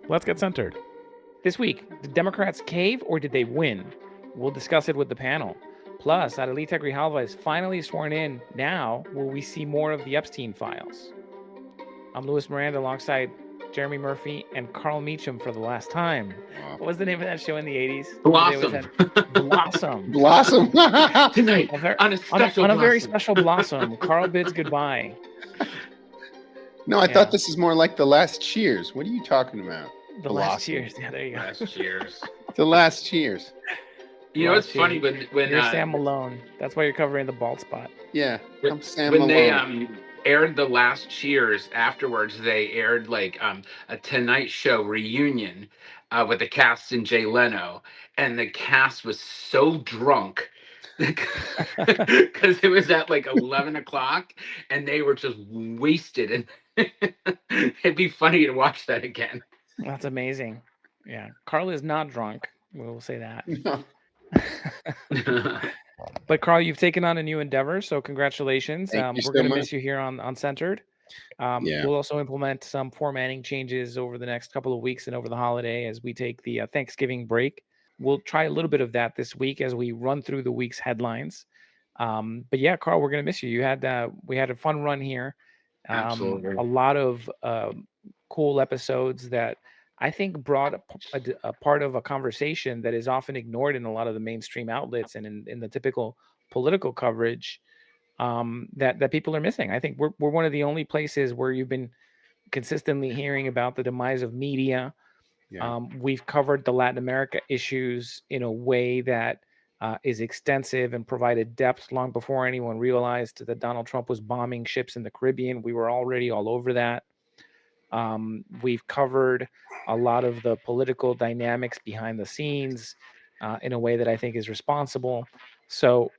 Let's get centered. This week, did Democrats cave or did they win? We'll discuss it with the panel. Plus, Adelita Grijalva is finally sworn in. Now, will we see more of the Epstein files? I'm Louis Miranda alongside Jeremy Murphy and Carl Meacham for the last time. Wow. What was the name of that show in the 80s? Blossom. Blossom. Blossom. Tonight, on a special on a very Blossom. special Blossom, Carl bids goodbye. No, I thought this is more like The Last Cheers. What are you talking about? The Last Cheers. Yeah, there you go. Last Cheers. The Last Cheers. You know, Last it's funny Cheers. when You're Sam Malone. That's why you're covering the bald spot. Yeah, I'm Sam when Malone. they aired The Last Cheers, afterwards they aired like a Tonight Show reunion with the cast and Jay Leno, and the cast was so drunk because it was at like 11 o'clock and they were just wasted, and it'd be funny to watch that again. That's amazing. Yeah, Carl is not drunk. We'll say that. No. But Carl, you've taken on a new endeavor, so congratulations. Thank you We're so going to much. miss you here on Centered. Yeah. We'll also implement some formatting changes over the next couple of weeks and over the holiday as we take the Thanksgiving break. We'll try a little bit of that this week as we run through the week's headlines. But yeah, Carl, we're going to miss you. We had a fun run here. Absolutely. A lot of cool episodes that I think brought a part of a conversation that is often ignored in a lot of the mainstream outlets and in the typical political coverage that people are missing. I think we're one of the only places where you've been consistently hearing about the demise of media. Yeah. We've covered the Latin America issues in a way that is extensive and provided depth long before anyone realized that Donald Trump was bombing ships in the Caribbean. We were already all over that. We've covered a lot of the political dynamics behind the scenes in a way that I think is responsible. So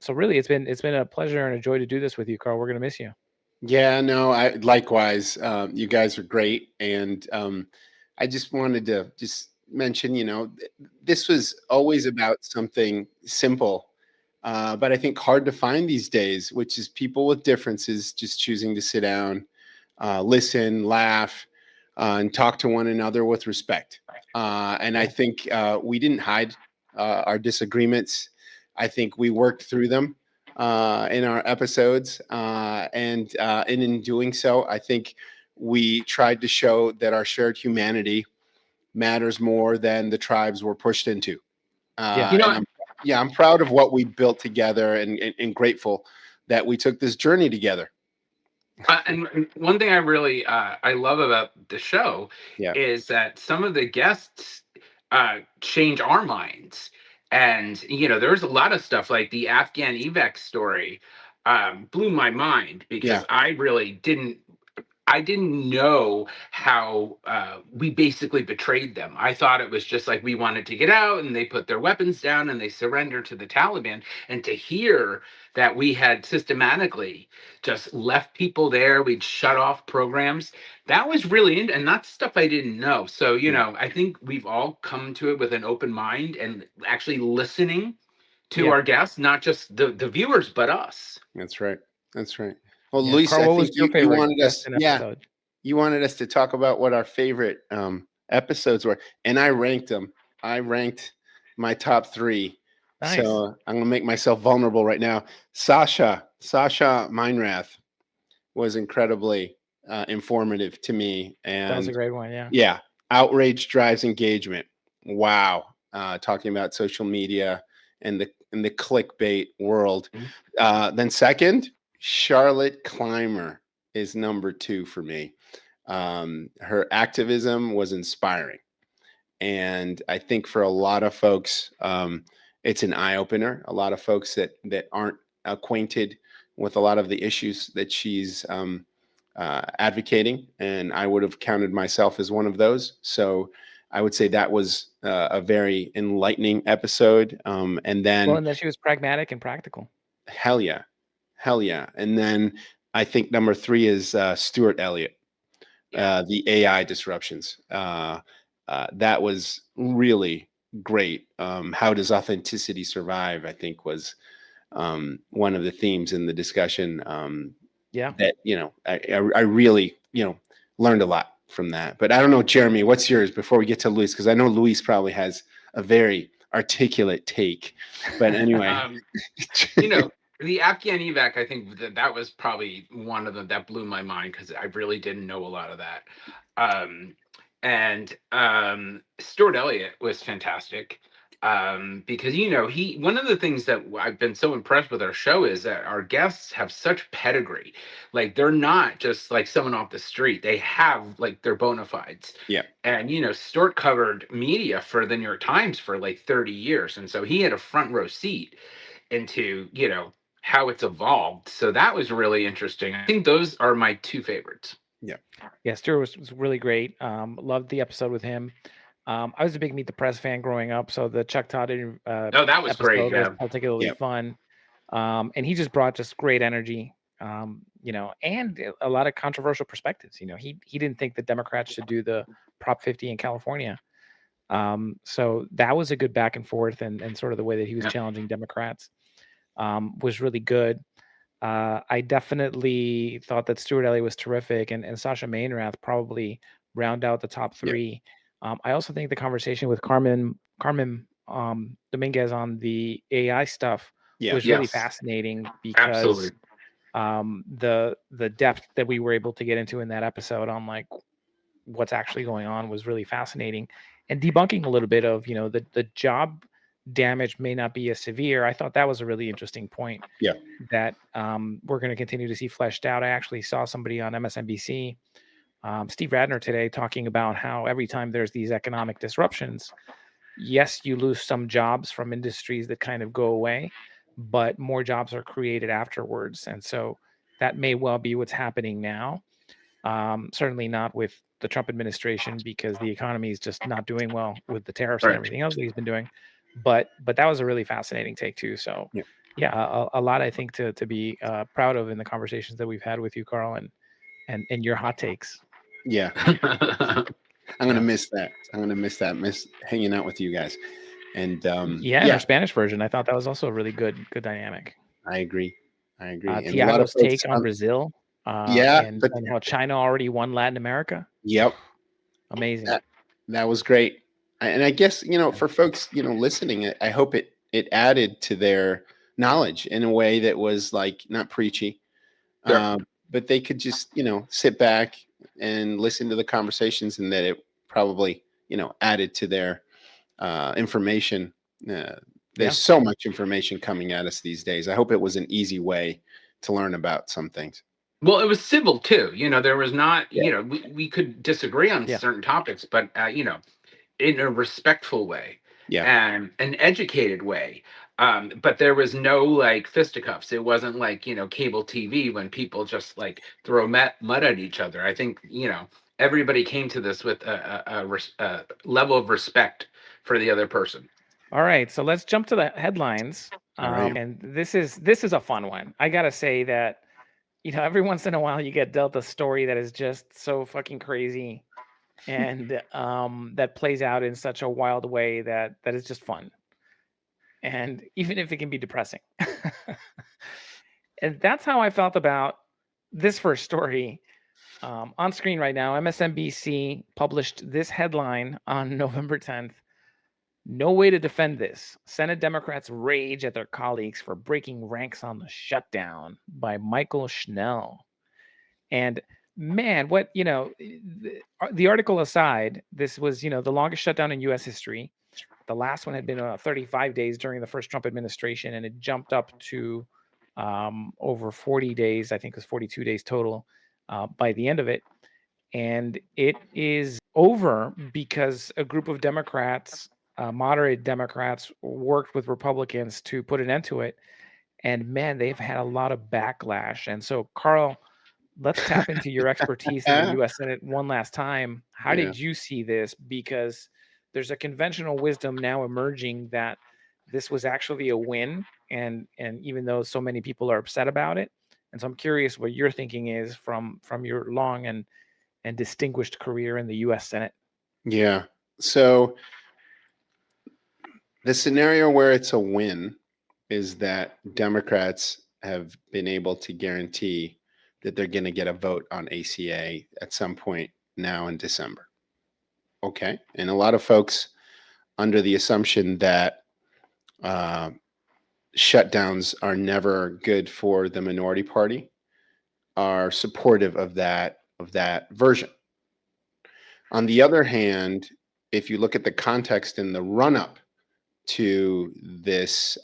really, it's been a pleasure and a joy to do this with you, Carl. We're gonna miss you. Yeah, no, I likewise. You guys are great, and I just wanted to just mention, this was always about something simple, but I think hard to find these days, which is people with differences just choosing to sit down, listen, laugh, and talk to one another with respect. And I think we didn't hide our disagreements. I think we worked through them in our episodes, and in doing so, I think we tried to show that our shared humanity matters more than the tribes we're pushed into. I'm proud of what we built together, and grateful that we took this journey together. And one thing I really I love about the show is that some of the guests change our minds. And there's a lot of stuff like the Afghan evac story blew my mind because I really didn't know how we basically betrayed them. I thought it was just like we wanted to get out and they put their weapons down and they surrendered to the Taliban. And to hear that we had systematically just left people there, we'd shut off programs, that was really, and that's stuff I didn't know. So, I think we've all come to it with an open mind and actually listening to our guests, not just the viewers, but us. That's right. That's right. Well, Yeah. Luis, Carl, I what was think your you favorite wanted us, episode? you wanted us to talk about what our favorite episodes were, and I ranked them. I ranked my top 3. Nice. So I'm gonna make myself vulnerable right now. Sasha Meinrath was incredibly informative to me, and that was a great one. Yeah. Yeah. Outrage drives engagement. Wow. Talking about social media and the clickbait world. Then second, Charlotte Clymer is number 2 for me. Her activism was inspiring, and I think for a lot of folks, it's an eye opener. A lot of folks that aren't acquainted with a lot of the issues that she's advocating, and I would have counted myself as one of those. So I would say that was a very enlightening episode. And then she was pragmatic and practical. Hell yeah. And then I think number 3 is Stuart Elliott, the AI disruptions. That was really great. How does authenticity survive? I think was one of the themes in the discussion. That I really learned a lot from that. But I don't know, Jeremy, what's yours before we get to Luis? Because I know Luis probably has a very articulate take. But anyway. You know, the Afghan evac, I think that was probably one of them that blew my mind because I really didn't know a lot of that. Um, and Stuart Elliott was fantastic because he one of the things that I've been so impressed with our show is that our guests have such pedigree. Like they're not just like someone off the street; they have like their bona fides. Yeah. And Stuart covered media for the New York Times for like 30 years, and so he had a front row seat into how it's evolved. So that was really interesting. I think those are my two favorites. Yeah, Stuart was really great. Loved the episode with him. I was a big Meet the Press fan growing up, so the Chuck Todd Oh, that was great. episode was Yeah. particularly fun. And he just brought just great energy, and a lot of controversial perspectives. He didn't think the Democrats should do the Prop 50 in California. So that was a good back and forth, and sort of the way that he was challenging Democrats was really good. I definitely thought that Stuart Elliott was terrific, and Sasha Mainrath probably round out the top three. I also think the conversation with Carmen Dominguez on the AI stuff was really fascinating because the depth that we were able to get into in that episode on like what's actually going on was really fascinating, and debunking a little bit of the job damage may not be as severe. I thought that was a really interesting point. Yeah. That we're going to continue to see fleshed out. I actually saw somebody on MSNBC, Steve Radner today, talking about how every time there's these economic disruptions, yes, you lose some jobs from industries that kind of go away, but more jobs are created afterwards. And so that may well be what's happening now. Certainly not with the Trump administration, because the economy is just not doing well with the tariffs and everything else that he's been doing. But that was a really fascinating take too. So yeah, a lot I think to be proud of in the conversations that we've had with you, Carl, and your hot takes. Yeah. I'm gonna miss that. Miss hanging out with you guys. And and our Spanish version, I thought that was also a really good dynamic. I agree. And Tiago's take on Brazil. And how China already won Latin America. Yep. Amazing. That was great. And I guess, for folks, listening, I hope it added to their knowledge in a way that was like not preachy, but they could just, sit back and listen to the conversations, and that it probably, added to their information. There's so much information coming at us these days. I hope it was an easy way to learn about some things. Well, it was civil too. There was not, we could disagree on certain topics, but, in a respectful way and an educated way. But there was no like fisticuffs. It wasn't like, cable TV when people just like throw mud at each other. I think, everybody came to this with a level of respect for the other person. All right, so let's jump to the headlines. And this is a fun one. I gotta say that, every once in a while you get dealt a story that is just so fucking crazy, and that plays out in such a wild way that is just fun, and even if it can be depressing. And that's how I felt about this first story. On screen right now, MSNBC published this headline on November 10th. No way to defend this. Senate Democrats rage at their colleagues for breaking ranks on the shutdown, by Michael Schnell. And man, what, the article aside, this was, the longest shutdown in U.S. history. The last one had been 35 days during the first Trump administration, and it jumped up to over 40 days. I think it was 42 days total by the end of it. And it is over because a group of Democrats, moderate Democrats, worked with Republicans to put an end to it. And man, they've had a lot of backlash. And so, Carl, let's tap into your expertise in the U.S. Senate one last time. How did you see this? Because there's a conventional wisdom now emerging that this was actually a win, and even though so many people are upset about it. And so I'm curious what your thinking is from your long and distinguished career in the U.S. Senate. Yeah. So the scenario where it's a win is that Democrats have been able to guarantee that they're going to get a vote on ACA at some point now in December. Okay. And a lot of folks, under the assumption that uh, shutdowns are never good for the minority party, are supportive of that version. On the other hand, if you look at the context in the run up to this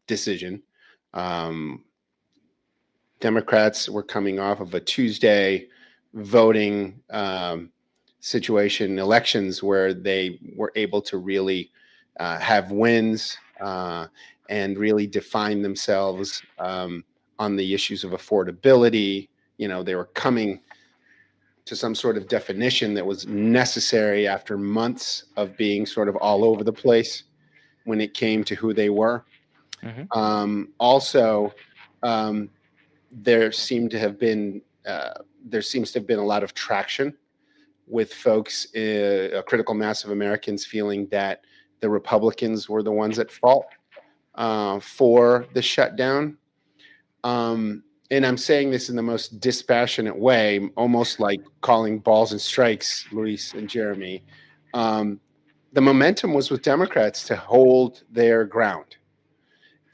decision, um, Democrats were coming off of a Tuesday voting situation, elections where they were able to really have wins and really define themselves on the issues of affordability. You know, they were coming to some sort of definition that was necessary after months of being sort of all over the place when it came to who they were. Also, um, there seemed to have been there seems to have been a lot of traction with folks, a critical mass of Americans feeling that the Republicans were the ones at fault for the shutdown. And I'm saying this in the most dispassionate way, almost like calling balls and strikes, Luis and Jeremy. The momentum was with Democrats to hold their ground.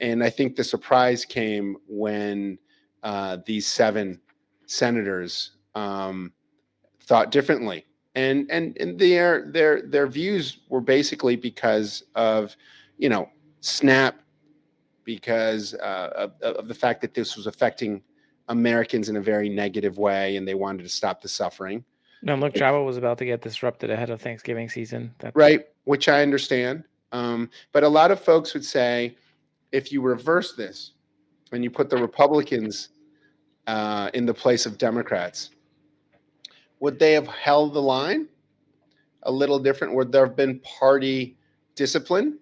And I think the surprise came when these 7 senators thought differently, and their views were basically because of, you know, SNAP, because of the fact that this was affecting Americans in a very negative way, and they wanted to stop the suffering. No, look, travel was about to get disrupted ahead of Thanksgiving season. Right, which I understand. But a lot of folks would say, if you reverse this and you put the Republicans in the place of Democrats, would they have held the line a little different? Would there have been party discipline?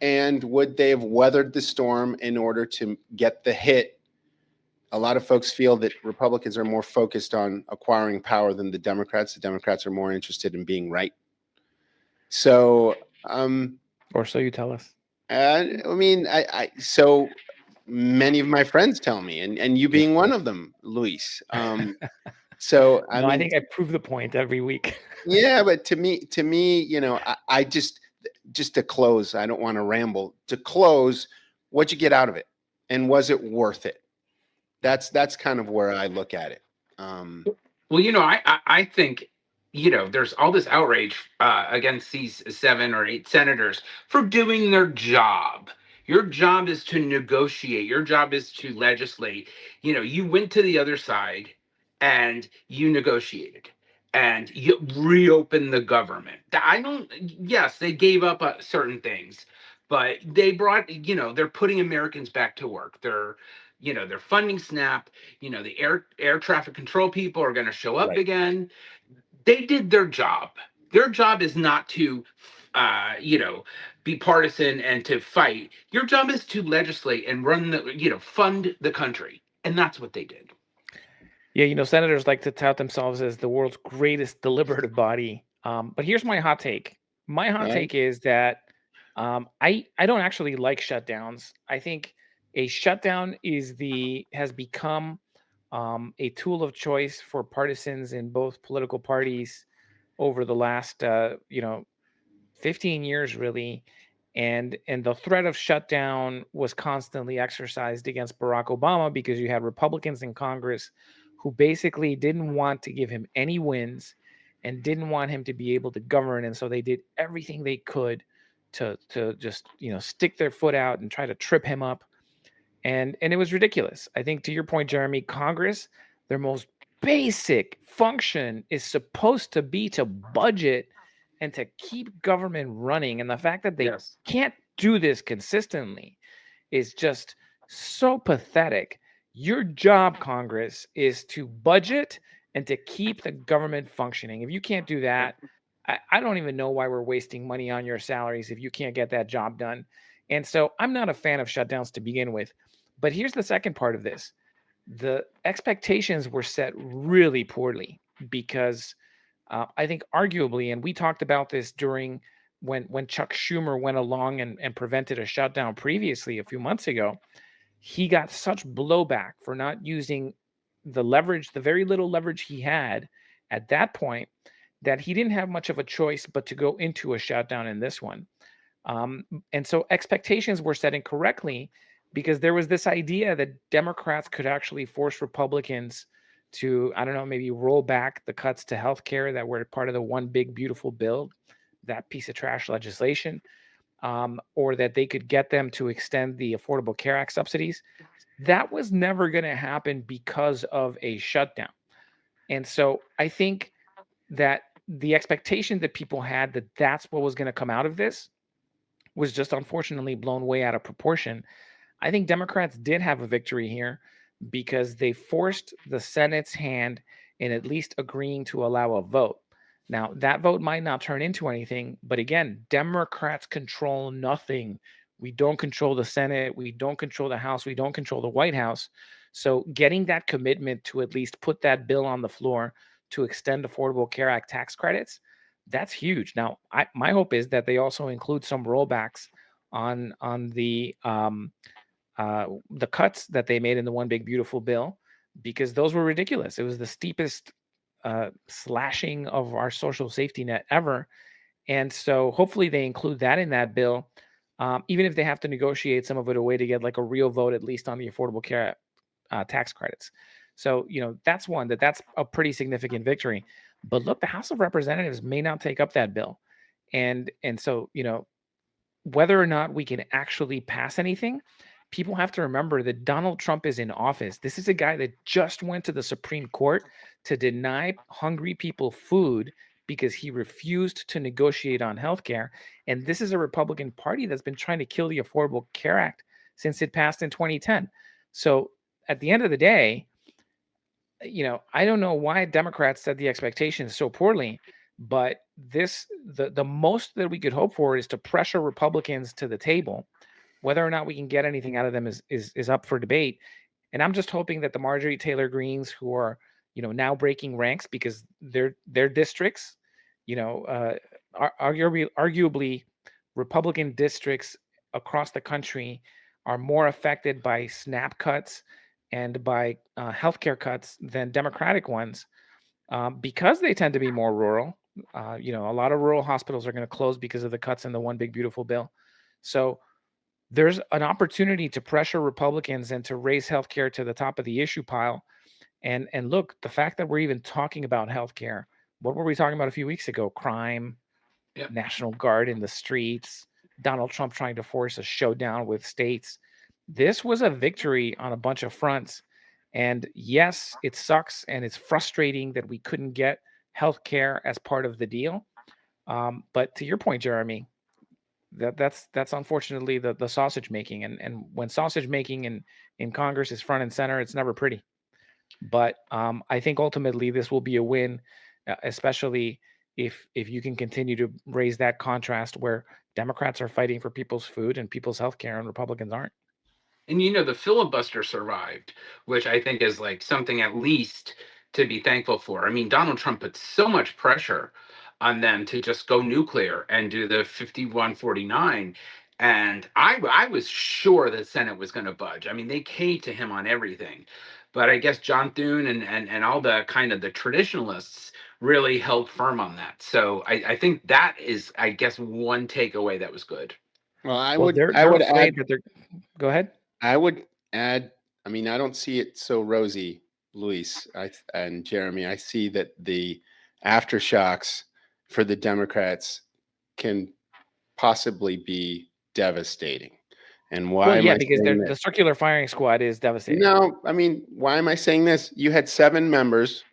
And would they have weathered the storm in order to get the hit? A lot of folks feel that Republicans are more focused on acquiring power than the Democrats. The Democrats are more interested in being right. So, or so you tell us. I mean, so many of my friends tell me, and you being one of them, Luis. So I mean, I think I prove the point every week. Yeah, but to me, you know, I just to close, I don't want to ramble. To close, what'd you get out of it, and was it worth it? That's kind of where I look at it. Well, you know, I think, you know, there's all this outrage against these 7 or 8 senators for doing their job. Your job is to negotiate. Your job is to legislate. You know, you went to the other side and you negotiated and you reopened the government. I don't, yes, they gave up certain things, but they brought, you know, they're putting Americans back to work. They're, you know, they're funding SNAP. You know, the air traffic control people are going to show up Right. again. They did their job. Their job is not to, you know, be partisan and to fight. Your job is to legislate and run the, you know, fund the country, and that's what they did. Yeah, you know, senators like to tout themselves as the world's greatest deliberative body. But here's my hot take. My hot take is that I don't actually like shutdowns. I think a shutdown has become a tool of choice for partisans in both political parties over the last 15 years, really. And the threat of shutdown was constantly exercised against Barack Obama because you had Republicans in Congress who basically didn't want to give him any wins and didn't want him to be able to govern, and so they did everything they could to just, you know, stick their foot out and try to trip him up. And it was ridiculous. I think, to your point, Jeremy, Congress, their most basic function is supposed to be to budget and to keep government running. And the fact that they can't do this consistently is just so pathetic. Your job, Congress, is to budget and to keep the government functioning. If you can't do that, I don't even know why we're wasting money on your salaries if you can't get that job done. And so I'm not a fan of shutdowns to begin with. But here's the second part of this. The expectations were set really poorly because I think arguably, and we talked about this during when Chuck Schumer went along and prevented a shutdown previously a few months ago, he got such blowback for not using the leverage, the very little leverage he had, at that point that he didn't have much of a choice but to go into a shutdown in this one. And so expectations were set incorrectly because there was this idea that Democrats could actually force Republicans to, I don't know, maybe roll back the cuts to healthcare that were part of the one big beautiful bill, that piece of trash legislation, or that they could get them to extend the Affordable Care Act subsidies. That was never going to happen because of a shutdown. And so I think that the expectation that people had that that's what was going to come out of this was just unfortunately blown way out of proportion. I think Democrats did have a victory here because they forced the Senate's hand in at least agreeing to allow a vote. Now, that vote might not turn into anything, but again, Democrats control nothing. We don't control the Senate, we don't control the House, we don't control the White House. So, getting that commitment to at least put that bill on the floor to extend Affordable Care Act tax credits, that's huge. Now, my hope is that they also include some rollbacks on the cuts that they made in the one big beautiful bill, because those were ridiculous. It was the steepest slashing of our social safety net ever. And so hopefully they include that in that bill, even if they have to negotiate some of it away to get like a real vote, at least on the Affordable Care tax credits. So, that's one that's a pretty significant victory. But look, the House of Representatives may not take up that bill. And so, whether or not we can actually pass anything, people have to remember that Donald Trump is in office. This is a guy that just went to the Supreme Court to deny hungry people food because he refused to negotiate on healthcare. And this is a Republican Party that's been trying to kill the Affordable Care Act since it passed in 2010. So at the end of the day, I don't know why Democrats set the expectations so poorly, but the most that we could hope for is to pressure Republicans to the table. Whether or not we can get anything out of them is up for debate. And I'm just hoping that the Marjorie Taylor Greens, who are now breaking ranks because their districts, arguably Republican districts across the country are more affected by SNAP cuts and by healthcare cuts than Democratic ones, because they tend to be more rural. A lot of rural hospitals are going to close because of the cuts in the one big beautiful bill. So there's an opportunity to pressure Republicans and to raise healthcare to the top of the issue pile. And look, the fact that we're even talking about healthcare, what were we talking about a few weeks ago? Crime, Yep. National Guard in the streets, Donald Trump trying to force a showdown with states. This was a victory on a bunch of fronts. And yes, it sucks and it's frustrating that we couldn't get healthcare as part of the deal. But to your point, Jeremy, that's unfortunately the sausage making. And when sausage making in Congress is front and center, it's never pretty. But I think ultimately this will be a win, especially if you can continue to raise that contrast where Democrats are fighting for people's food and people's health care and Republicans aren't. And the filibuster survived, which I think is like something at least to be thankful for. I mean, Donald Trump put so much pressure on them to just go nuclear and do the 51-49. And I was sure the Senate was going to budge. I mean, they caved to him on everything. But I guess John Thune and all the kind of the traditionalists really held firm on that. So I think that is, I guess, one takeaway that was good. Well, Well, I they're would add afraid that they're. Go ahead. I would add, I mean, I don't see it so rosy, Luis and Jeremy. I see that the aftershocks for the Democrats can possibly be devastating. And Well, why am yeah, I because saying the this? circular firing squad is devastating. No, I mean, why am I saying this? You had 7 members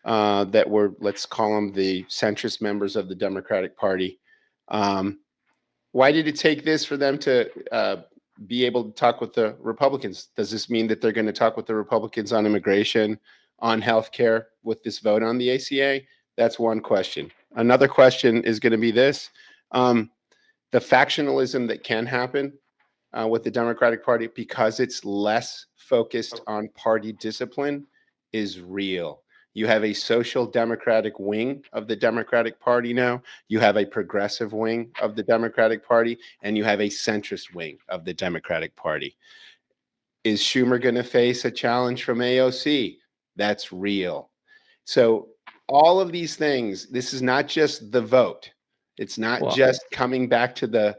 that were, let's call them the centrist members of the Democratic Party. Why did it take this for them to be able to talk with the Republicans? Does this mean that they're going to talk with the Republicans on immigration, on healthcare with this vote on the ACA? That's one question. Another question is going to be this. The factionalism that can happen with the Democratic Party, because it's less focused on party discipline, is real. You have a social democratic wing of the Democratic Party now. You have a progressive wing of the Democratic Party, and you have a centrist wing of the Democratic Party. Is Schumer going to face a challenge from AOC? That's real. So all of these things, this is not just the vote. It's not Well, just coming back to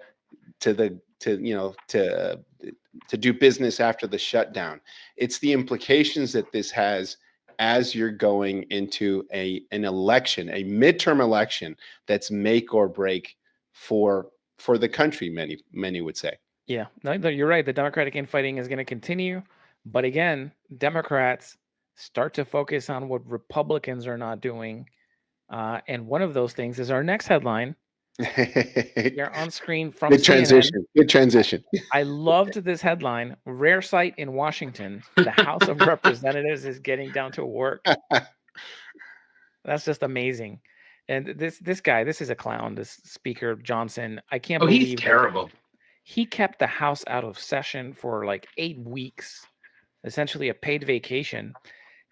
do business after the shutdown. It's the implications that this has as you're going into an election, a midterm election that's make or break for the country. Many would say. yeah, no, you're right. The Democratic infighting is going to continue, but again, Democrats start to focus on what Republicans are not doing, and one of those things is our next headline here on screen from Good CNN. transition. Good transition. I loved this headline. Rare sight in Washington. The House of Representatives is getting down to work. That's just amazing. And this guy, this is a clown, this Speaker Johnson. I can't Oh, he's believe that terrible. he kept the House out of session for like 8 weeks, essentially a paid vacation.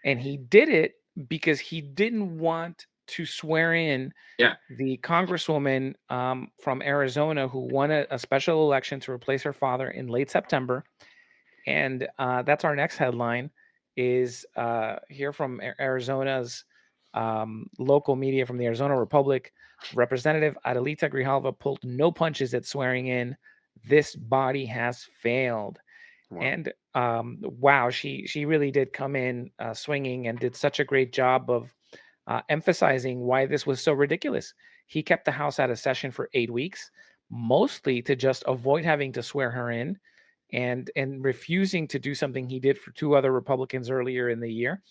And he did it because he didn't want to swear in Yeah. the congresswoman from Arizona who won a special election to replace her father in late September. And that's our next headline is here from Arizona's local media from the Arizona Republic. Representative Adelita Grijalva pulled no punches at swearing in. This body has failed. Wow. And wow, she really did come in swinging and did such a great job of emphasizing why this was so ridiculous. He kept the House out of session for 8 weeks, mostly to just avoid having to swear her in, and refusing to do something he did for 2 other Republicans earlier in the year,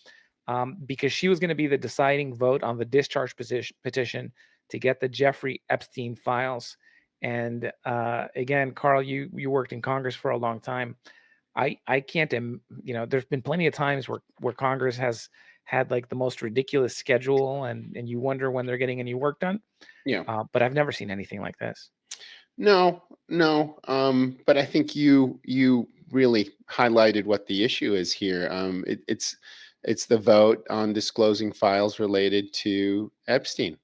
because she was going to be the deciding vote on the discharge petition to get the Jeffrey Epstein files. And again, Carl, you worked in Congress for a long time. I can't, there's been plenty of times where Congress has had like the most ridiculous schedule, and you wonder when they're getting any work done. Yeah. But I've never seen anything like this. No. But I think you really highlighted what the issue is here. It's the vote on disclosing files related to Epstein.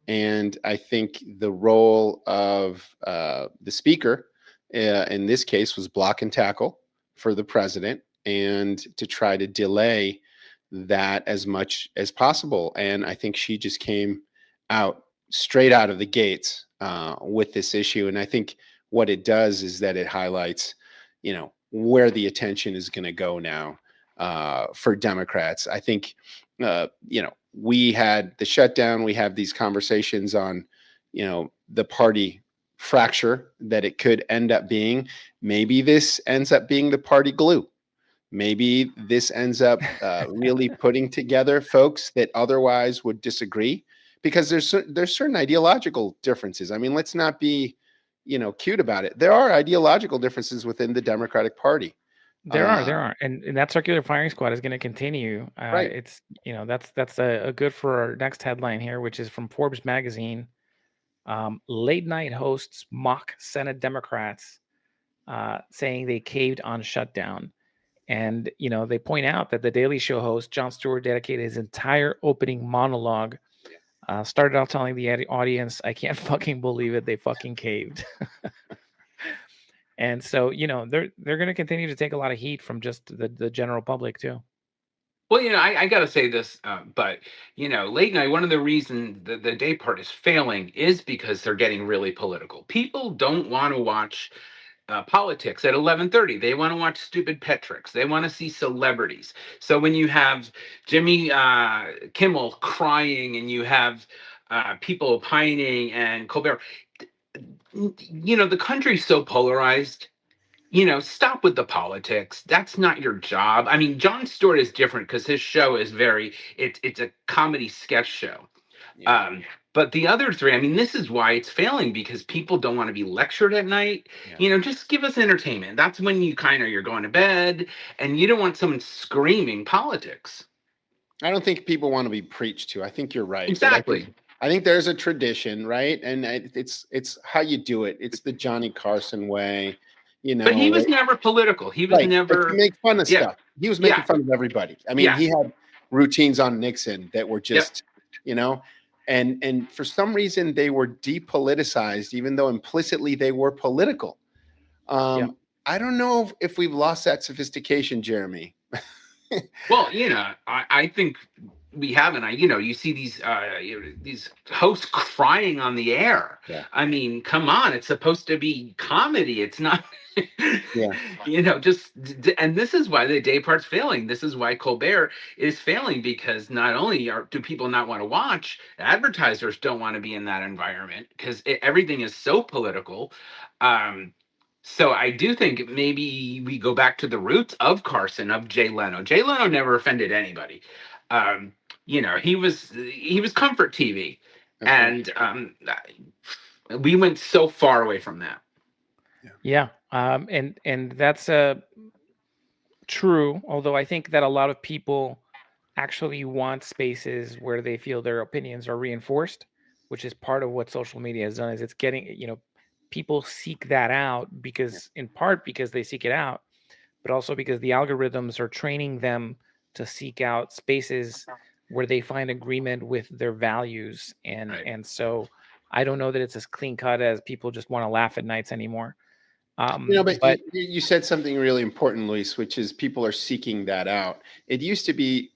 And I think the role of the speaker in this case was block and tackle for the president and to try to delay that as much as possible. And I think she just came out straight out of the gates with this issue. And I think what it does is that it highlights, where the attention is going to go now for Democrats. I think, we had the shutdown. We have these conversations on, the party fracture that it could end up being. Maybe this ends up being the party glue. Maybe this ends up really putting together folks that otherwise would disagree, because there's certain ideological differences. I mean, let's not be, cute about it. There are ideological differences within the Democratic Party. There are, and that circular firing squad is going to continue. Right. It's that's a good for our next headline here, which is from Forbes magazine. Late night hosts mock Senate Democrats, saying they caved on shutdown. And they point out that the Daily Show host Jon Stewart dedicated his entire opening monologue. Started out telling the audience, "I can't fucking believe it, they fucking caved." And so, they're going to continue to take a lot of heat from just the general public too. Well, I got to say this, but late night. One of the reasons the day part is failing is because they're getting really political. People don't want to watch politics at 11:30. They want to watch stupid pet tricks. They want to see celebrities. So when you have Jimmy Kimmel crying and you have people opining and Colbert, the country's so polarized. Stop with the politics. That's not your job. I mean, Jon Stewart is different because his show is it's a comedy sketch show. Yeah. But the other three, I mean, this is why it's failing, because people don't want to be lectured at night. Yeah. Just give us entertainment. That's when you're going to bed, and you don't want someone screaming politics. I don't think people want to be preached to. I think you're right. Exactly. I think there's a tradition, right? And it's how you do it. It's the Johnny Carson way, But he was never political. He was right. But never. to make fun of stuff. He was making fun of everybody. I mean, he had routines on Nixon that were just, and for some reason they were depoliticized, even though implicitly they were political. I don't know if we've lost that sophistication, Jeremy. Well, I think we have, and you see these hosts crying on the air. Yeah. I mean, come on, it's supposed to be comedy. It's not. Yeah. And this is why the day part's failing. This is why Colbert is failing, because not only do people not want to watch, advertisers don't want to be in that environment because everything is so political. Um, so I do think maybe we go back to the roots of Carson, of Jay Leno. Jay Leno never offended anybody. Um, he was comfort TV, That's right. and we went so far away from that. Yeah. And that's true. Although I think that a lot of people actually want spaces where they feel their opinions are reinforced, which is part of what social media has done. Is it's getting, people seek that out because, in part, because they seek it out, but also because the algorithms are training them to seek out spaces where they find agreement with their values. And Right. and so I don't know that it's as clean cut as people just want to laugh at nights anymore. But But you said something really important, Luis, which is people are seeking that out. It used to be,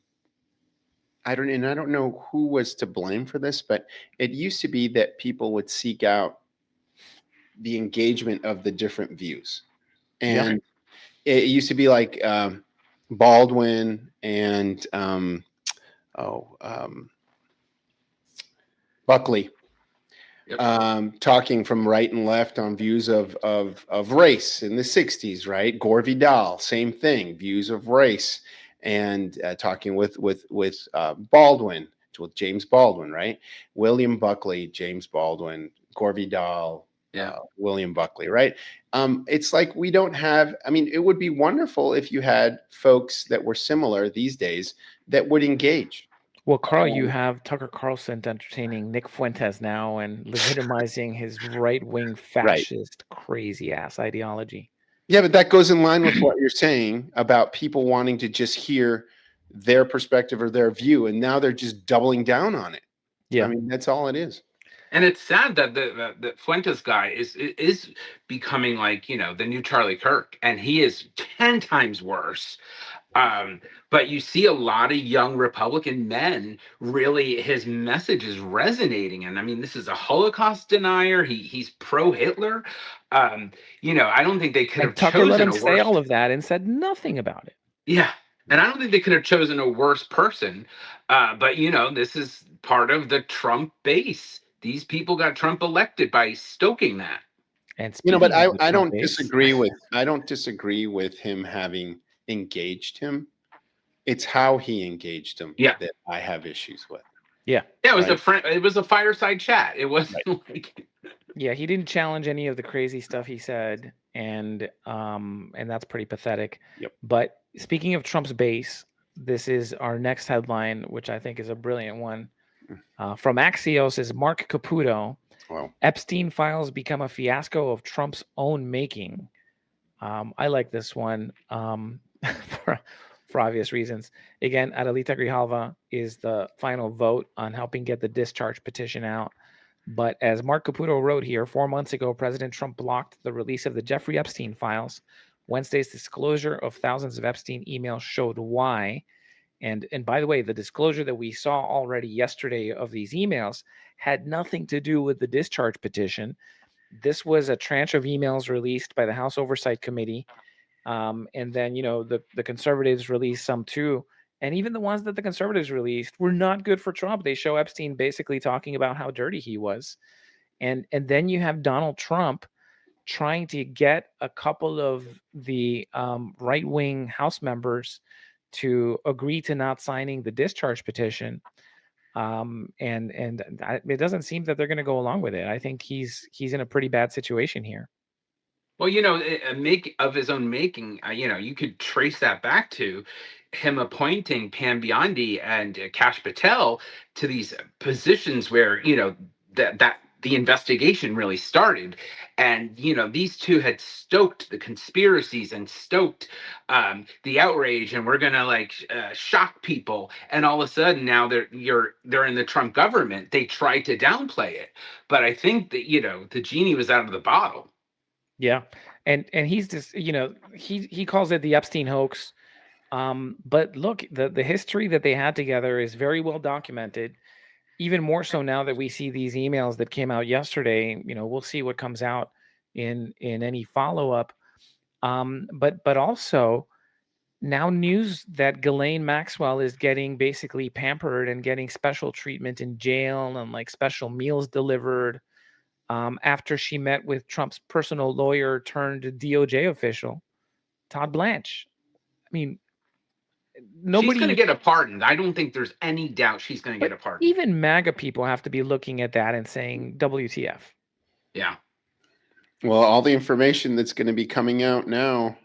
I don't know who was to blame for this, but it used to be that people would seek out the engagement of the different views. yeah, And it used to be like Baldwin and oh, Buckley Yep. talking from right and left on views of race in the 60s, right? Gore Vidal, same thing, views of race, and talking with Baldwin, with James Baldwin, right? William Buckley, James Baldwin, Gore Vidal, Yeah. William Buckley, right? It's like we don't have, I mean, it would be wonderful if you had folks that were similar these days that would engage. well, Carl, you have Tucker Carlson entertaining Nick Fuentes now and legitimizing his right-wing Right. fascist crazy ass ideology. Yeah, but that goes in line with what you're saying about people wanting to just hear their perspective or their view, and now they're just doubling down on it. I Yeah. mean, that's all it is. And it's sad that the Fuentes guy is becoming like the new Charlie Kirk, and he is 10 times worse. But you see a lot of young Republican men, really, his message is resonating. And I mean, this is a Holocaust denier. He's pro-Hitler. I don't think they could And have Tucker let chosen him a say worse. all of that and said nothing about it. Yeah. And I don't think they could have chosen a worse person. But this is part of the Trump base. These people got Trump elected by stoking that. And But speaking of the I Trump don't base, disagree with him having engaged him. It's how he engaged him Yeah. that I have issues with. yeah, Yeah, it was Right. a friend. It was a fireside chat. It wasn't Right. like. yeah, he didn't challenge any of the crazy stuff he said, and that's pretty pathetic. Yep. But speaking of Trump's base, this is our next headline, which I think is a brilliant one. From Axios is Mark Caputo. Well, Epstein files become a fiasco of Trump's own making. I like this one for, for obvious reasons. Again, Adelita Grijalva is the final vote on helping get the discharge petition out. But as Mark Caputo wrote here, 4 months ago, President Trump blocked the release of the Jeffrey Epstein files. Wednesday's disclosure of thousands of Epstein emails showed why. And by the way, the disclosure that we saw already yesterday of these emails had nothing to do with the discharge petition. This was a tranche of emails released by the House Oversight Committee. And then, the conservatives released some too. And even the ones that the conservatives released were not good for Trump. They show Epstein basically talking about how dirty he was. And then you have Donald Trump trying to get a couple of the right-wing House members to agree to not signing the discharge petition. It doesn't seem that they're going to go along with it. I think he's in a pretty bad situation here. Well, a make of his own making. You could trace that back to him appointing Pam Biondi and Kash Patel to these positions where that the investigation really started, and these two had stoked the conspiracies and stoked the outrage, and we're gonna like shock people, and all of a sudden now they're in the Trump government. They tried to downplay it, but I think that the genie was out of the bottle. Yeah. And he's just, he calls it the Epstein hoax. But look, the history that they had together is very well documented. Even more so now that we see these emails that came out yesterday. We'll see what comes out in any follow up. But also now news that Ghislaine Maxwell is getting basically pampered and getting special treatment in jail and like special meals delivered after she met with Trump's personal lawyer turned DOJ official, Todd Blanche. I mean, She's going to nobody, get a pardon. I don't think there's any doubt she's going to but get a pardon. even MAGA people have to be looking at that and saying, WTF. Yeah. Well, all the information that's going to be coming out now,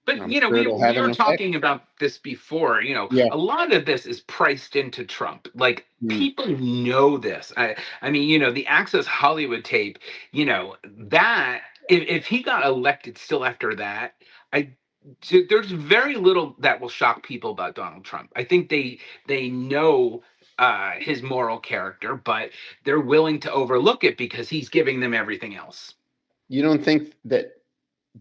But I'm sure it'll have we an were effect. talking about this before. Yeah. A lot of this is priced into Trump. Like people know this. I mean, the Access Hollywood tape. That if he got elected still after that, there's very little that will shock people about Donald Trump. I think they know his moral character, but they're willing to overlook it because he's giving them everything else. You don't think that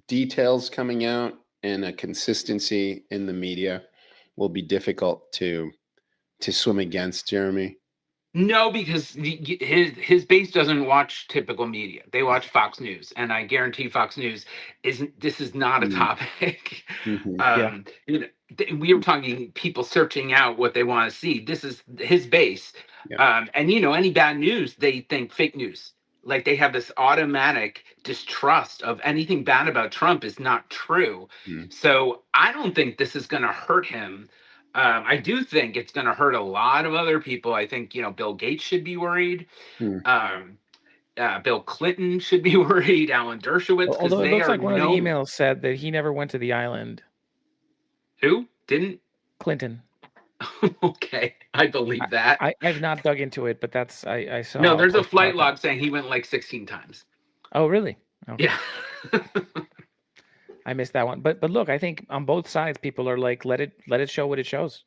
details coming out and a consistency in the media will be difficult to swim against, Jeremy? No, because his base doesn't watch typical media. They watch Fox News, and I guarantee Fox News isn't. This is not a topic. Yeah. We were talking people searching out what they want to see. This is his base, Yeah. and any bad news they think fake news. Like they have this automatic distrust of anything bad about Trump is not true. So I don't think this is going to hurt him. I do think it's going to hurt a lot of other people. I think, Bill Gates should be worried. Bill Clinton should be worried. Alan Dershowitz, because Although it they looks are like one of the known. emails said that he never went to the island. Who? Didn't? Clinton. Okay, I believe that. I've not dug into it, but that's I saw. No, there's a flight log saying he went like 16 times. Oh, really? Okay. Yeah. I missed that one. But look, I think on both sides, people are like, let it show what it shows.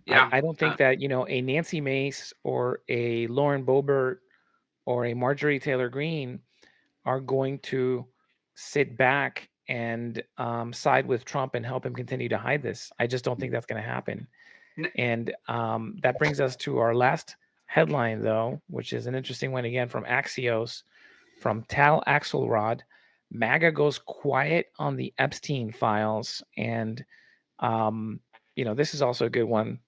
Yeah. I don't think that, a Nancy Mace or a Lauren Boebert or a Marjorie Taylor Greene are going to sit back and side with Trump and help him continue to hide this. I just don't think that's going to happen. And that brings us to our last headline, though, which is an interesting one again from Axios, from Tal Axelrod. MAGA goes quiet on the Epstein files. And, this is also a good one.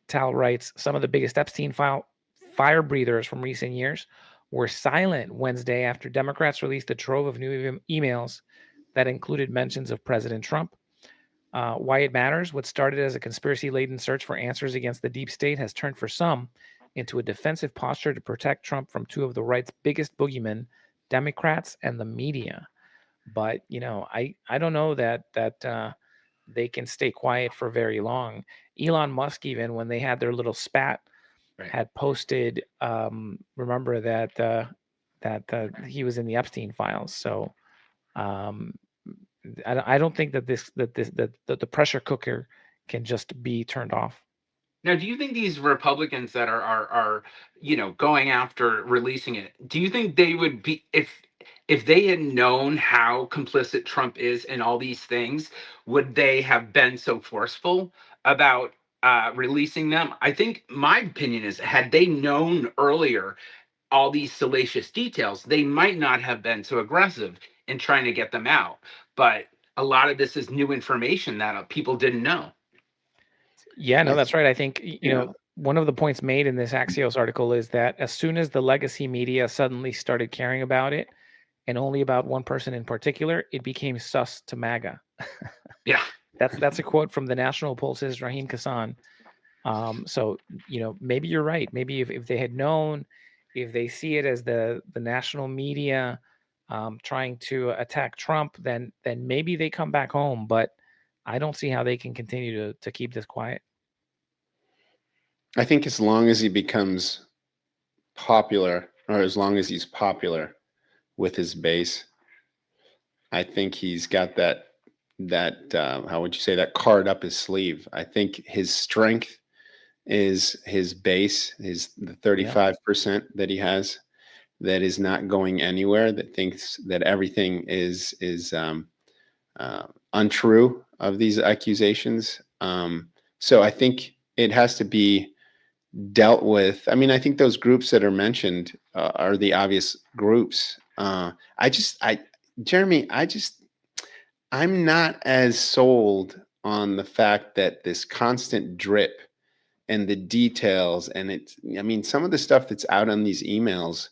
Tal writes, some of the biggest Epstein fire breathers from recent years were silent Wednesday after Democrats released a trove of new emails that included mentions of President Trump. Why it matters, what started as a conspiracy-laden search for answers against the deep state has turned for some into a defensive posture to protect Trump from two of the right's biggest boogeymen, Democrats and the media. But, I don't know that they can stay quiet for very long. Elon Musk, even when they had their little spat, had posted, remember that he was in the Epstein files. So I don't think that the pressure cooker can just be turned off. Now, do you think these Republicans that are going after releasing it, do you think they would be, if they had known how complicit Trump is in all these things, would they have been so forceful about releasing them? I think my opinion is, had they known earlier all these salacious details, they might not have been so aggressive in trying to get them out. But a lot of this is new information that people didn't know. Yeah, no, that's right. I think, one of the points made in this Axios article is that as soon as the legacy media suddenly started caring about it, and only about one person in particular, it became sus to MAGA. Yeah. That's a quote from the National Pulse's Raheem Kassan. So, maybe you're right. Maybe if they had known, if they see it as the national media trying to attack Trump, then maybe they come back home. But I don't see how they can continue to keep this quiet. I think as long as he becomes popular, or as long as he's popular with his base, I think he's got that how would you say, that card up his sleeve. I think his strength is his base, the 35% that he has, that is not going anywhere, that thinks that everything is untrue of these accusations. So I think it has to be dealt with. I mean, I think those groups that are mentioned are the obvious groups. Jeremy, I'm not as sold on the fact that this constant drip and the details I mean, some of the stuff that's out on these emails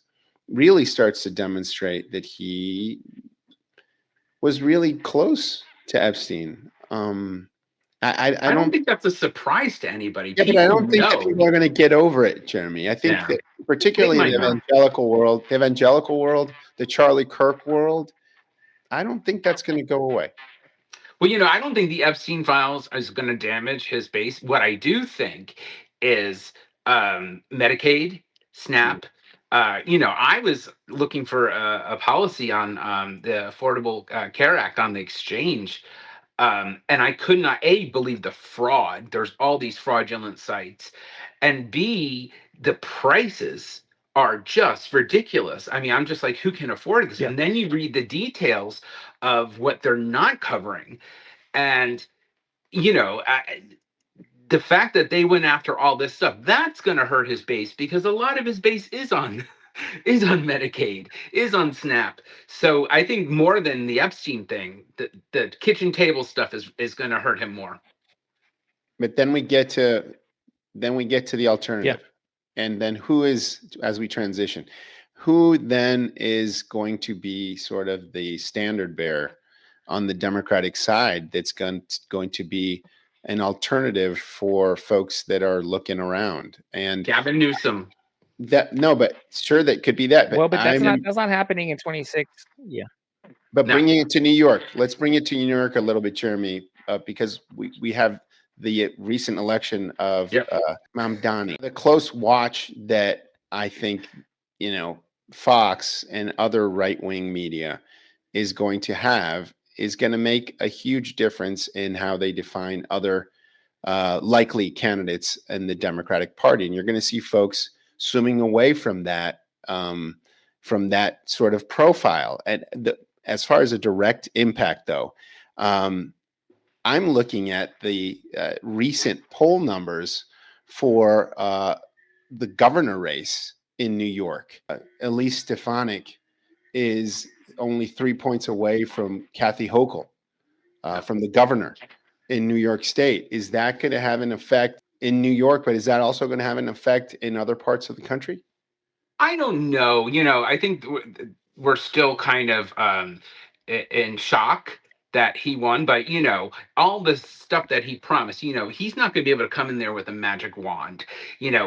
really starts to demonstrate that he was really close to Epstein. I I don't don't. think that's a surprise to anybody. Yeah, but I People don't think that know. people are going to get over it, Jeremy. I think Yeah, that they particularly might not. the evangelical world, the Charlie Kirk world, I don't think that's going to go away. Well, I don't think the Epstein files is going to damage his base. What I do think is Medicaid, Mm. SNAP. I was looking for a policy on the Affordable Care Act on the exchange, and I could not believe the fraud. There's all these fraudulent sites, and B, the prices are just ridiculous. I mean, I'm just like, who can afford this? Yeah. And then you read the details of what they're not covering, and the fact that they went after all this stuff, that's going to hurt his base, because a lot of his base is on is on Medicaid, is on SNAP. So I think more than the Epstein thing, the kitchen table stuff is going to hurt him more. But then we get to the Yeah. alternative, and then as we transition, who then is going to be sort of the standard bearer on the Democratic side that's going to be an alternative for folks that are looking around. And Gavin Newsom. that no, but sure, that could be that. Well, but that's not happening in 26. Yeah. But No, bringing it to New York, let's bring it to New York a little bit, Jeremy, because we have the recent election of yep. Mamdani. The close watch that I think, Fox and other right wing media is going to have is going to make a huge difference in how they define other likely candidates in the Democratic Party. And you're going to see folks swimming away from that sort of profile. And as far as a direct impact, though, I'm looking at the recent poll numbers for the governor race in New York. Elise Stefanik is only 3 points away from Kathy Hochul, from the governor in New York State. Is that going to have an effect in New York, but is that also going to have an effect in other parts of the country? I don't know. I think we're still kind of in shock that he won, but all the stuff that he promised, he's not going to be able to come in there with a magic wand.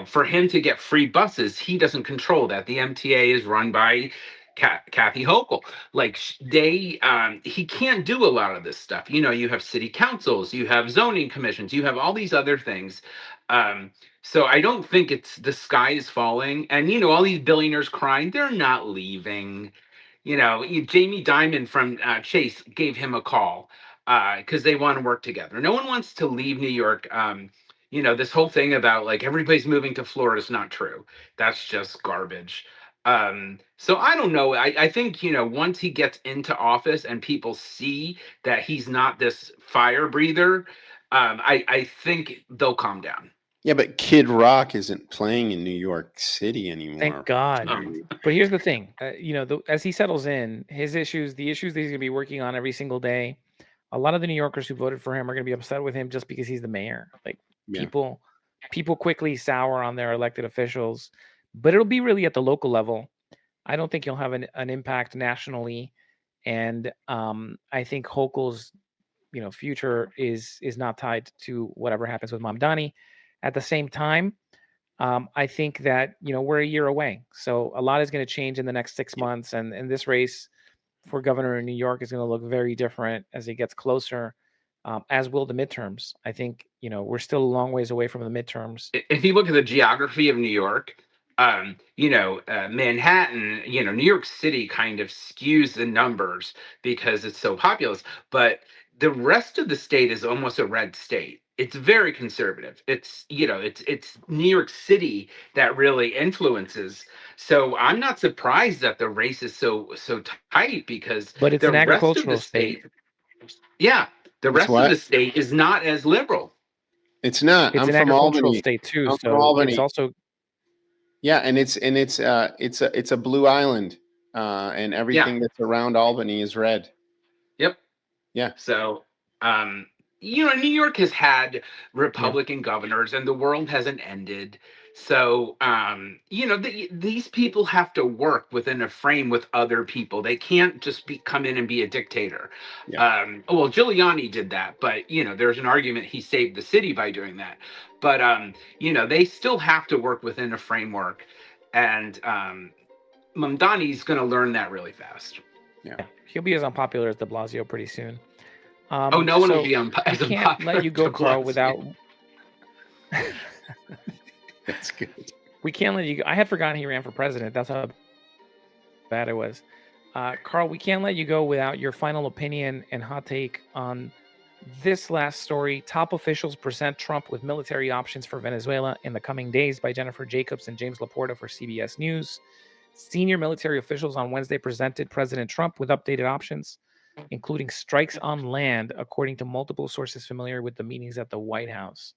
For him to get free buses, he doesn't control that. The MTA is run by Kathy Hochul. Like he can't do a lot of this stuff. You have city councils, you have zoning commissions, you have all these other things. So I don't think it's the sky is falling. And all these billionaires crying, they're not leaving. Jamie Dimon from Chase gave him a call because they want to work together. No one wants to leave New York. This whole thing about like everybody's moving to Florida is not true. That's just garbage. So I don't know. I think, once he gets into office and people see that he's not this fire breather, I think they'll calm down. Yeah, but Kid Rock isn't playing in New York City Thank anymore. God. Um, But here's the thing, as he settles in, the issues that he's going to be working on every single day, a lot of the New Yorkers who voted for him are going to be upset with him just because he's the mayor. Like Yeah. people quickly sour on their elected officials, but it'll be really at the local level. I don't think he'll have an impact nationally, and I think Hochul's future is not tied to whatever happens with Mamdani. At the same time, I think that we're a year away, so a lot is going to change in the next 6 months, and this race for governor in New York is going to look very different as it gets closer, as will the midterms. I think we're still a long ways away from the midterms. if you look at the geography of New York, Manhattan, New York City kind of skews the numbers because it's so populous, but the rest of the state is almost a red state. It's very conservative. It's New York City that really influences. So I'm not surprised that the race is so tight because But it's the an rest of the agricultural state. state. Yeah, the It's rest of what? the state is not as liberal. It's not. It's I'm an from agricultural Albany. state too, I'm from so it's Albany. also Yeah, and it's a blue island, and Yeah. everything that's around Albany is red. Yep. Yeah, So, um, New York has had yeah. Republican governors, and the world hasn't ended. So, these people have to work within a frame with other people. They can't just come in and be a dictator. yeah, Well, Giuliani did that, but there's an argument he saved the city by doing that. But they still have to work within a framework, and Mamdani's going to learn that really fast. yeah. Yeah, he'll be as unpopular as De Blasio pretty soon. Oh, no one will So be we as can't let unpopular you as go, De Carl, Blasio. without That's good. we can't let you go. I had forgotten he ran for president. That's how bad it was. Carl, we can't let you go without your final opinion and hot take on this last story. Top officials present Trump with military options for Venezuela in the coming days, by Jennifer Jacobs and James Laporta for CBS News. Senior military officials on Wednesday presented President Trump with updated options, including strikes on land, according to multiple sources familiar with the meetings at the White House.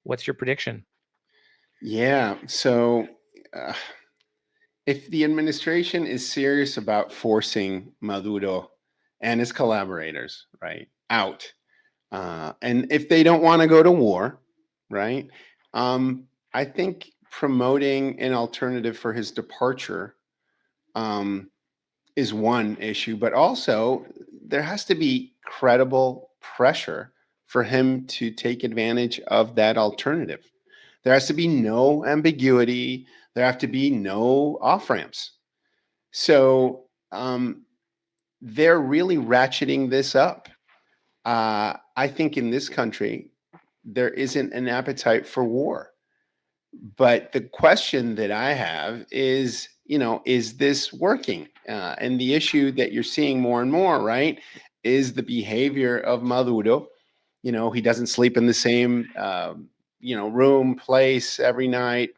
What's your prediction? Yeah. So, if the administration is serious about forcing Maduro and his collaborators, right, out, and if they don't want to go to war, right, I think promoting an alternative for his departure um, is one issue, but also there has to be credible pressure for him to take advantage of that alternative. There has to be no ambiguity. There have to be no off ramps. So they're really ratcheting this up. I think in this country, there isn't an appetite for war. But the question that I have is, is this working? And the issue that you're seeing more and more, right, is the behavior of Maduro. He doesn't sleep in the same, room, place every night.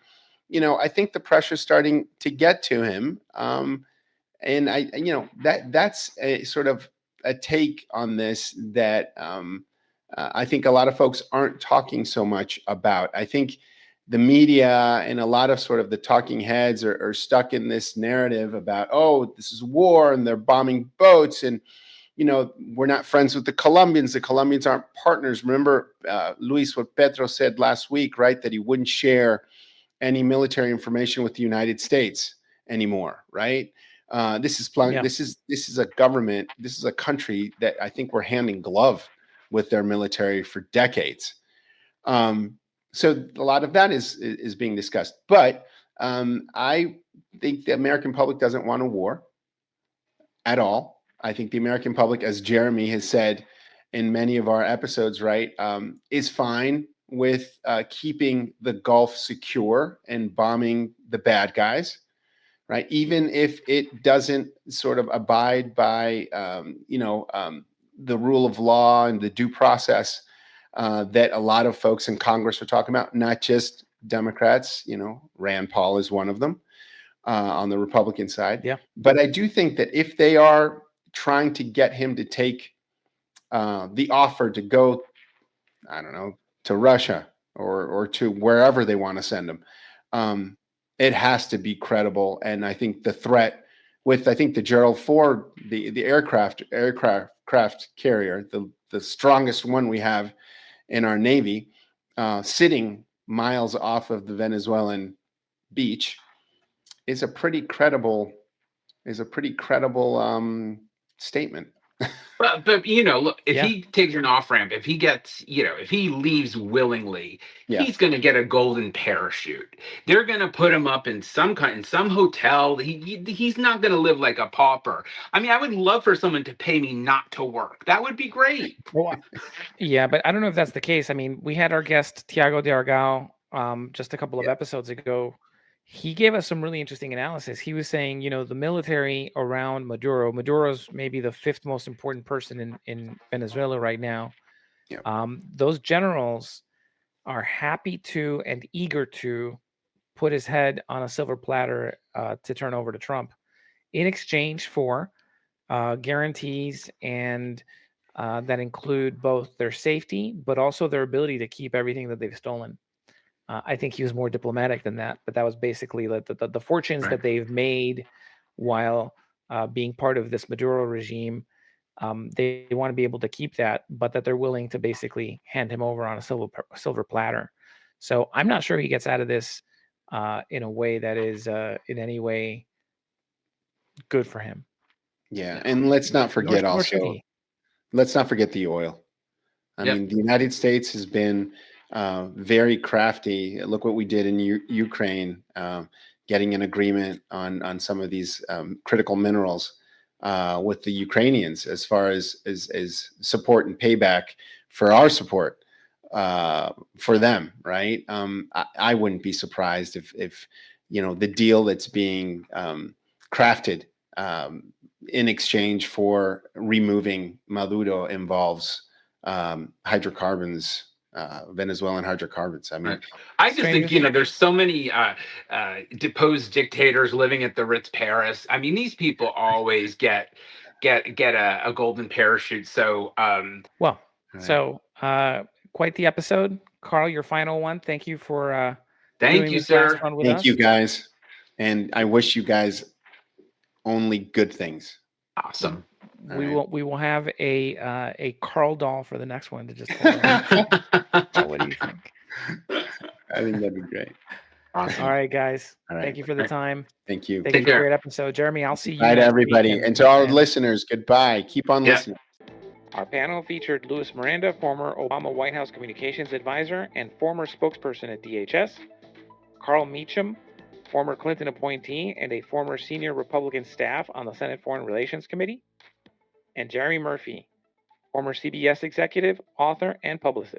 I think the pressure's starting to get to him. And that's a sort of a take on this that I think a lot of folks aren't talking so much about. I think the media and a lot of sort of the talking heads are stuck in this narrative about, oh, this is war and they're bombing boats, and we're not friends with the Colombians. The Colombians aren't partners. Remember, Luis, what Petro said last week, right? That he wouldn't share any military information with the United States anymore, right? Yeah. This is a government. This is a country that I think we're hand in glove with their military for decades. Um, so a lot of that is being discussed, but I think the American public doesn't want a war at all. I think the American public, as Jeremy has said in many of our episodes, right, is fine with keeping the Gulf secure and bombing the bad guys, right? Even if it doesn't sort of abide by, the rule of law and the due process that a lot of folks in Congress are talking about, not just Democrats. Rand Paul is one of them on the Republican side. Yeah. But I do think that if they are trying to get him to take the offer to go, I don't know, to Russia or to wherever they want to send him, it has to be credible. And I think the threat with, I think, the Gerald Ford, the aircraft carrier, the strongest one we have in our Navy, sitting miles off of the Venezuelan beach, is a pretty credible statement. But look, if Yeah. he takes an off ramp, if he gets, if he leaves willingly, Yeah, he's going to get a golden parachute. They're going to put him up in some hotel. He's not going to live like a pauper. I mean, I would love for someone to pay me not to work. That would be great. Well, yeah, but I don't know if that's the case. I mean, we had our guest Tiago de Argao just a couple of yeah, episodes ago. He gave us some really interesting analysis. He was saying, the military around Maduro's maybe the fifth most important person in Venezuela right now. yeah, Those generals are happy to and eager to put his head on a silver platter to turn over to Trump in exchange for guarantees and that include both their safety, but also their ability to keep everything that they've stolen. I think he was more diplomatic than that, but that was basically the fortunes Right. that they've made while being part of this Maduro regime. They want to be able to keep that, but that they're willing to basically hand him over on a silver platter. So I'm not sure he gets out of this in a way that is in any way good for him. Yeah, Yeah. and let's not forget Nor should also, he. let's not forget the oil. I Yep. mean, the United States has been very crafty. Look what we did in Ukraine, getting an agreement on some of these critical minerals with the Ukrainians, as far as support and payback for our support for them. Right? I wouldn't be surprised if the deal that's being crafted in exchange for removing Maduro involves hydrocarbons, Venezuelan hydrocarbons. I mean, Right. I just think, Stranger. there's so many deposed dictators living at the Ritz Paris. I mean, these people always get a golden parachute. So Well, right. so quite the episode. Carl, your final one. Thank you for thank doing you, this last sir. one with Thank us. you guys, and I wish you guys only good things. Awesome. We right. will have a Carl doll for the next one to just hold around. What do you think? I think that'd be great. Awesome. All right, guys. All right. Thank you for the time. Thank you. Thank you Take for a care. great episode. Jeremy, I'll see you Bye to next week. everybody, and to all the listeners, goodbye. Keep on Yeah. listening. Our panel featured Louis Miranda, former Obama White House communications advisor and former spokesperson at DHS, Carl Meacham, former Clinton appointee and a former senior Republican staff on the Senate Foreign Relations Committee, and Jeremy Murphy, former CBS executive, author, and publicist.